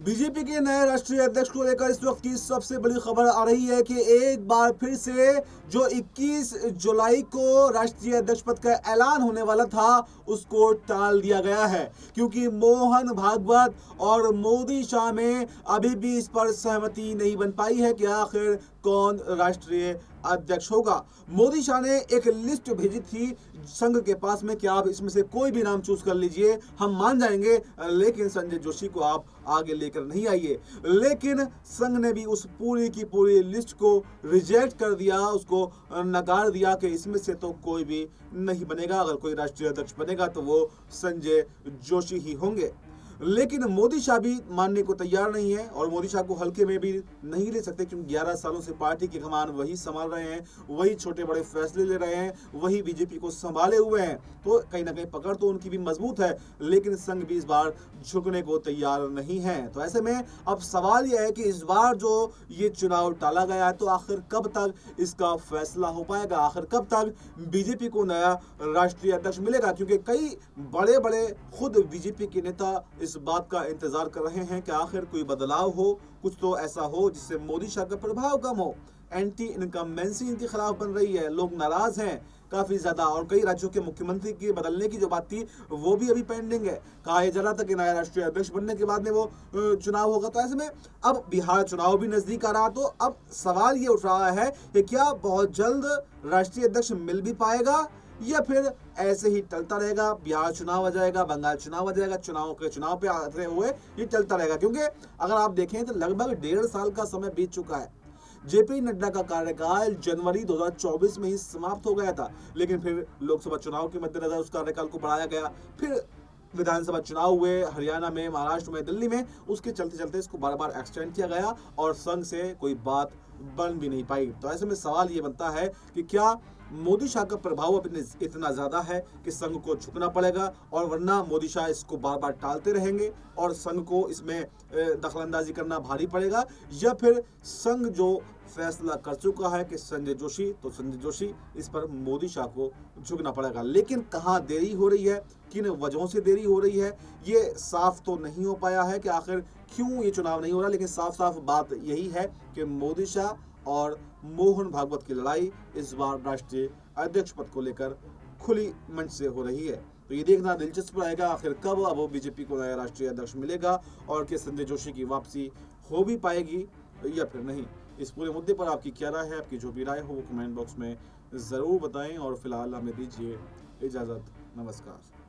BJP के नए राष्ट्रीय अध्यक्ष को लेकर इस वक्त की सबसे बड़ी खबर आ रही है कि एक बार फिर से जो 21 जुलाई को राष्ट्रीय अध्यक्ष पद का ऐलान होने वाला था उसको टाल दिया गया है, क्योंकि मोहन भागवत और मोदी शाह में अभी भी इस पर सहमति नहीं बन पाई है कि आखिर कौन राष्ट्रीय अध्यक्ष होगा। मोदी शाह ने एक लिस्ट भेजी थी संघ के पास में कि आप इसमें से कोई भी नाम चूज कर लीजिए, हम मान जाएंगे, लेकिन संजय जोशी को आप आगे लेकर नहीं आइए। लेकिन संघ ने भी उस पूरी की पूरी लिस्ट को रिजेक्ट कर दिया, उसको नकार दिया कि इसमें से तो कोई भी नहीं बनेगा। अगर कोई राष्ट्रीय अध्यक्ष बनेगा तो वो संजय जोशी ही होंगे। लेकिन मोदी शाह भी मानने को तैयार नहीं है और मोदी शाह को हल्के में भी नहीं ले सकते, क्योंकि 11 सालों से पार्टी की कमान वही संभाल रहे हैं, वही छोटे बड़े फैसले ले रहे हैं, वही बीजेपी को संभाले हुए हैं। तो कहीं ना कहीं पकड़ तो उनकी भी मजबूत है, लेकिन संघ भी इस बार झुकने को तैयार नहीं है। तो ऐसे में अब सवाल यह है कि इस बार जो ये चुनाव टाला गया है तो आखिर कब तक इसका फैसला हो पाएगा, आखिर कब तक बीजेपी को नया राष्ट्रीय अध्यक्ष मिलेगा, क्योंकि कई बड़े बड़े खुद बीजेपी के नेता इस बात का इंतजार कर रहे हैं कि आखिर कोई बदलाव हो, कुछ तो ऐसा हो जिससे मोदी शाह का प्रभाव कम हो। एंटी इनकम्बेंसी इनके खिलाफ बन रही है, लोग नाराज हैं काफी ज्यादा, और कई राज्यों के मुख्यमंत्री की बदलने की जो बात थी वो भी अभी पेंडिंग है। कहा जा रहा था कि नया राष्ट्रीय अध्यक्ष बनने के बाद में वो चुनाव होगा। तो ऐसे में अब बिहार चुनाव भी नजदीक आ रहा, तो अब सवाल ये उठ रहा है कि क्या बहुत जल्द राष्ट्रीय अध्यक्ष मिल भी पाएगा या फिर ऐसे ही चलता रहेगा। बिहार चुनाव आ जाएगा, बंगाल चुनाव आ जाएगा, चुनाव पे आते हुए ये चलता रहेगा, क्योंकि अगर आप देखें तो लगभग 1.5 साल का समय बीत चुका है। जेपी नड्डा का कार्यकाल जनवरी 2024 में ही समाप्त हो गया था, लेकिन फिर लोकसभा चुनाव के मद्देनजर उस कार्यकाल को बढ़ाया गया, फिर विधानसभा चुनाव हुए हरियाणा में, महाराष्ट्र में, दिल्ली में, उसके चलते चलते इसको बार बार एक्सटेंड किया गया और संघ से कोई बात बन भी नहीं पाई। तो ऐसे में सवाल ये बनता है कि क्या मोदी शाह का प्रभाव अब इतना ज्यादा है कि संघ को झुकना पड़ेगा, और वरना मोदी शाह इसको बार बार टालते रहेंगे और संघ को इसमें दखलंदाजी करना भारी पड़ेगा, या फिर संघ जो फैसला कर चुका है कि संजय जोशी, तो संजय जोशी, इस पर मोदी शाह को झुकना पड़ेगा। लेकिन कहाँ देरी हो रही है, किन वजहों से देरी हो रही है, ये साफ तो नहीं हो पाया है कि आखिर क्यों ये चुनाव नहीं हो रहा। लेकिन साफ साफ बात यही है कि मोदी शाह और मोहन भागवत की लड़ाई इस बार राष्ट्रीय अध्यक्ष पद को लेकर खुली मंच से हो रही है। तो ये देखना दिलचस्प रहेगा आखिर कब अब बीजेपी को नया राष्ट्रीय अध्यक्ष मिलेगा और क्या संजय जोशी की वापसी हो भी पाएगी या फिर नहीं। इस पूरे मुद्दे पर आपकी क्या राय है, आपकी जो भी राय हो वो कमेंट बॉक्स में ज़रूर बताएं, और फिलहाल हमें दीजिए इजाज़त। नमस्कार।